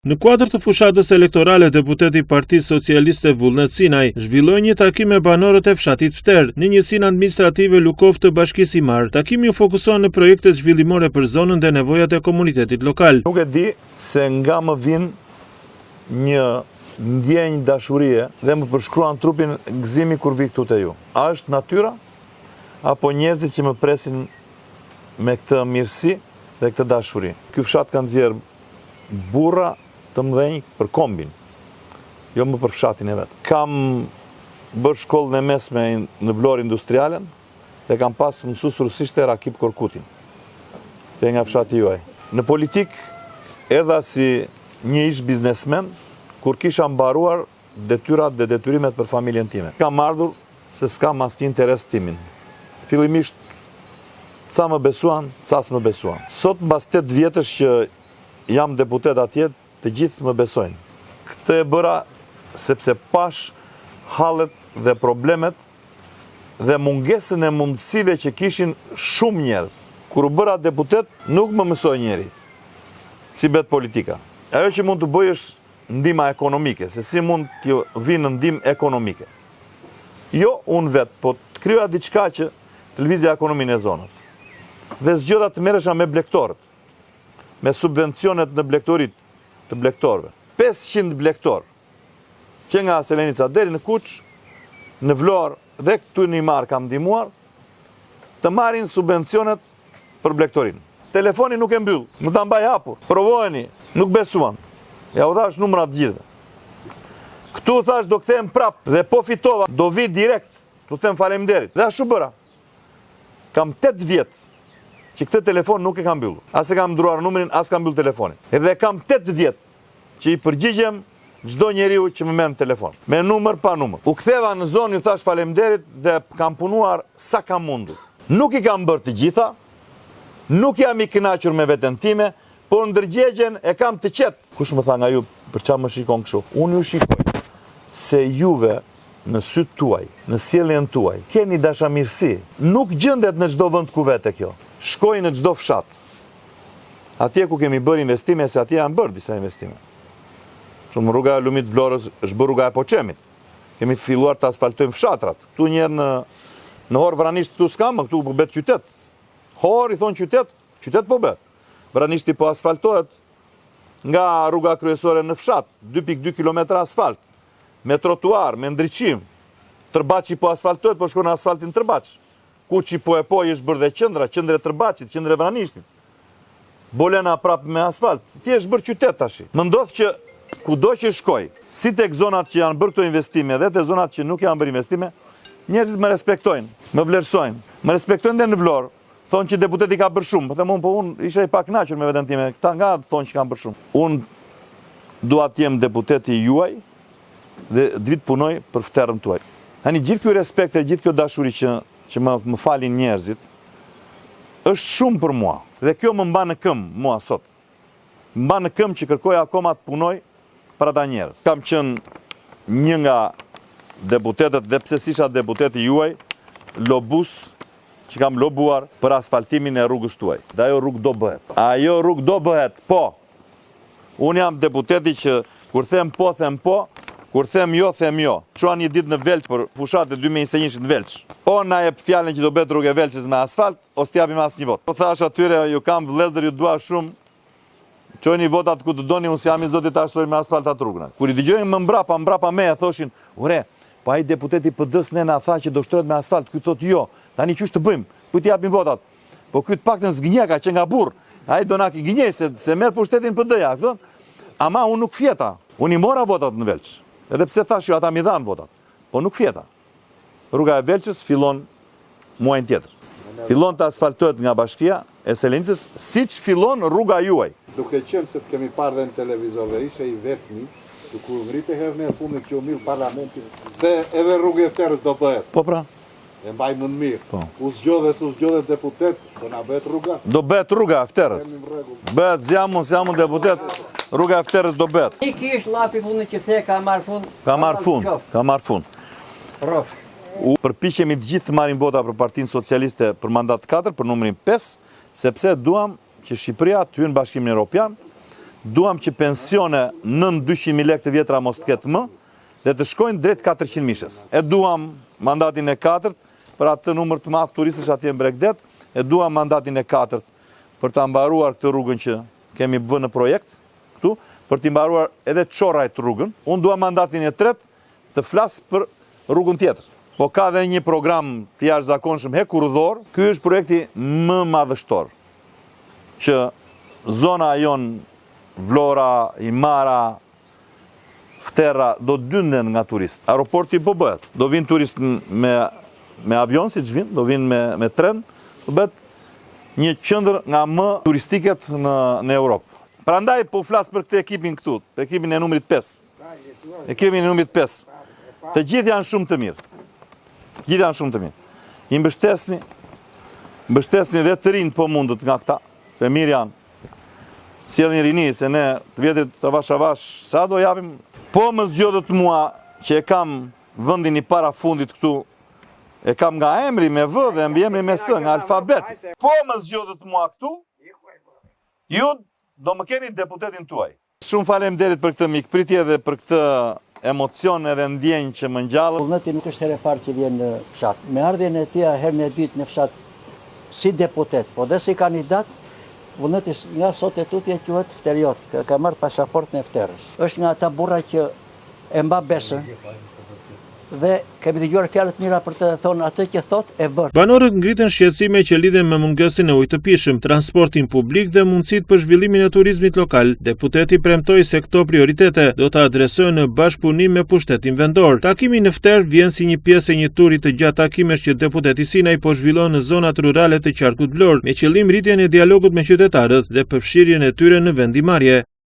Në kuadër të fushatës elektorale, deputeti i Partisë Socialiste Vullnet Sinaj zhvilloi një takim me banorët e fshatit Fter në njësinë administrative Lukov të Bashkisë Imar. Takimi u fokusoan në projektet zhvillimore për zonën dhe nevojat e komunitetit lokal. Nuk e di se nga më vjen një ndjenjë dashurie dhe më përshkruan trupin gëzimi kur vi këtu te ju. A është natyra apo njerëzit që më presin me këtë mirësi dhe këtë dashuri? Ky fshat ka nxjerr burra të mëdhenj për kombin, jo më për fshatin e vet. Kam bërë shkollën e mesme në Vlorë Industrialen dhe kam pas mësues rusisht Rakip Korkutin, te nga fshati juaj. Në politik erdha si një ish biznesmen kur kisha mbaruar detyrat dhe detyrimet për familjen time. Kam ardhur se s'kam asnjë interes timin. Fillimisht ca më besuan, ca s'më besuan. Sot mbas 8 vjetësh që jam deputet atje, të gjithë më besojnë. Këtë e bëra sepse pash hallet dhe problemet dhe mungesën e mundësive që kishin shumë njerëz. Kur u bëra deputet, nuk më mësoi njeri si bet politika. Ajo që mund të bëj është ndihma ekonomike, se si mund të vinë ndihmë ekonomike. Jo unë vetë, po të krijoja diçka që të lëvizja ekonominë e zonës. Dhe zgjedha të merresha me blektorët, me subvencionet në blektorit të blektorëve. 500 blektorë, që nga Selenica deri në Kuç, në Vlorë dhe këtu në Imar kam ndihmuar, të marrin subvencionet për blektorin. Telefoni nuk e mbyll, nuk ta mbaj hapur. Provojeni, nuk besuan. Ja u thash numrat gjithë. Këtu thash do kthehem prap dhe po fitova, do vi direkt, tu them faleminderit. Dhe ashtu bëra. Kam 8 vjet që këtë telefon nuk e kam mbyllur. As e kam ndruar numrin, as kam mbyll telefonin. Edhe kam 8 vjet që i përgjigjem çdo njeriu që më merr në telefon, me numër pa numër. U ktheva në zonë, ju thash faleminderit dhe kam punuar sa kam mundur. Nuk i kam bërë të gjitha, nuk jam i kënaqur me veten time, por ndërgjegjen e kam të qetë. Kush më tha nga ju për çfarë më shikon kështu? Unë ju shikoj se juve në sytë tuaj, në sjelljen tuaj, keni dashamirësi. Nuk gjendet në çdo vend ku vete kjo. Shkoj në çdo fshat. Atje ku kemi bërë investime, se atje janë bërë disa investime. Shumë rruga e Lumit Vlorës është bërë rruga e Poçemit. Kemi filluar të asfaltojmë fshatrat. Ktu njerë në Hor Vranisht këtu s'kam, këtu po bëhet qytet. Hor i thon qytet, qytet po bëhet. Vranishti po asfaltohet nga rruga kryesore në fshat, 2.2 km asfalt, me trotuar, me ndriçim. Tërbaçi po asfaltohet, po shkon në asfaltin Tërbaç. Kuçi po e po është bërë dhe qendra e Tërbaçit, qendra e Vranishtit. Bolena prap me asfalt. Ti është bërë qytet tash. Më ndodh që kudo që shkoj, si tek zonat që janë bërë këto investime dhe te zonat që nuk janë bërë investime, njerëzit më respektojnë, më vlerësojnë. Më respektojnë dhe në Vlorë. Thonë që deputeti ka bërë shumë. Po unë isha i pakënaqur me veten time. Këta nga thonë që kanë bërë shumë. Unë dua të jem deputeti juaj dhe vit punoj për Fterën tuaj. Tani gjithë ky respekt e gjithë kjo dashuri që më falin njerëzit është shumë për mua. Dhe kjo më mban në këmbë mua sot. Më mban në këmbë që kërkoj akoma të punoj për ata njerëz. Kam qenë një nga deputetët dhe pse isha deputeti juaj, lobus që kam lobuar për asfaltimin e rrugës tuaj. Dhe ajo rrugë do bëhet. Ajo rrugë do bëhet, po. Unë jam deputeti që kur them po, kur them jo. Çuan një ditë në Velç për fushatë 2021 në Velç. O na jep fjalën që do bëhet rrugë e Velçës me asfalt, ose t'japim asnjë vot. Po thash atyre, ju kam vëllezër, ju dua shumë. Çojini votat ku të doni, unë jam i zotit ta ashtoj me asfalt atë rrugën. Kur i dëgjojnë më mbrapa me, thoshin, "Ore, po ai deputeti PD-s ne na tha që do shtrohet me asfalt." Ky thotë, "Jo, tani çush të bëjmë? Po t'i japim votat." Po ky të paktën zgënjeka që nga burr. Ai do na gënjej se merr pushtetin PD-ja, kupton? Ama unë nuk fjeta. Unë i mora votat në Velç. Edhe pse thash ju ata mi dhan votat. Po nuk fjeta. Rruga e Velçës fillon muajin tjetër. Fillon të asfaltohet nga Bashkia e Selenicës, siç fillon rruga juaj. Duke qenë se të kemi parë dhe në televizor dhe ishe i vetmi, kur ngrite herën e fundit që u mirë parlamentin, dhe edhe rrugë e Fterës do bëhet. Po pra. E mbajmë në mirë. Po. U zgjodhe deputet, do na bëhet rruga. Do bëhet rruga e Fterës. Bëhet s'jam deputet, rruga e Fterës do bëhet. I kish llapi fundit që the ka marr fund. Ka marr fund. Rrosh. U përpiqemi të gjithë të marrim vota për Partinë Socialiste për mandat 4, për numrin 5, sepse duam që Shqipëria të hyjë në Bashkimin Evropian duam që pensione nën 200.000 lekë të vjetra mos të ketë më, dhe të shkojnë drejt 400 mishës. E duam mandatin e 4 për atë numër të madh turistësh atje në Bregdet, e duam mandatin e 4 për ta mbaruar këtë rrugën që kemi vënë në projekt këtu, për t'i mbaruar edhe çorrajt rrugën. Unë duam mandatin e 3 të flas për rrugën tjetër. Po ka dhe një program të jashtëzakonshëm hekurudhor. Ky është projekti më madhështor që zona jon Vlora, Imara, Fterra do dynden nga turistë. Aeroporti po bëhet. Do vinë turistë me avion, siç vinë, do vinë me tren, do bëhet një qendër nga më turistiket në Europë. Prandaj po flas për këtë ekipin këtu, për ekipin e numrit 5. Ekipin e numrit 5. Të gjithë janë shumë të mirë. Gjithë janë shumë të mirë. I mbështesni dhe të rinjt po mundët nga këta, se mirë janë. Sjellin rini, se ne të vjetrit të avash, sa do japim? Po më zgjodhët mua që e kam vendin i para fundit këtu, e kam nga emri me V dhe mbi emri me S, nga alfabeti. Po më zgjodhët mua këtu, ju do më keni deputetin tuaj. Shumë faleminderit për këtë mikpritje dhe për këtë emocion edhe ndjenjë që më ngjallët. Vullneti nuk është herë e parë që vjen në fshat. Me ardhjen e tij herën e dytë në fshat si deputet, po dhe si kandidat, vullneti nga sot e tutje quhet fteriot, ka marrë pasaportën e Fterës. Është nga ata burra që e mba besën dhe kemi dëgjuar fjalë të mira për të thonë atë që thot e bën. Banorët ngritën shqetësime që lidhen me mungesën e ujit të pijshëm, transportin publik dhe mundësitë për zhvillimin e turizmit lokal. Deputeti premtoi se këto prioritete do të adresohen në bashkëpunim me pushtetin vendor. Takimi në Fterë vjen si një pjesë e një turi të gjatë takimesh që deputeti Sinaj po zhvillon në zonat rurale të qarkut Vlorë, me qëllim rritjen e dialogut me qytetarët dhe përfshirjen e tyre në vendimarrje.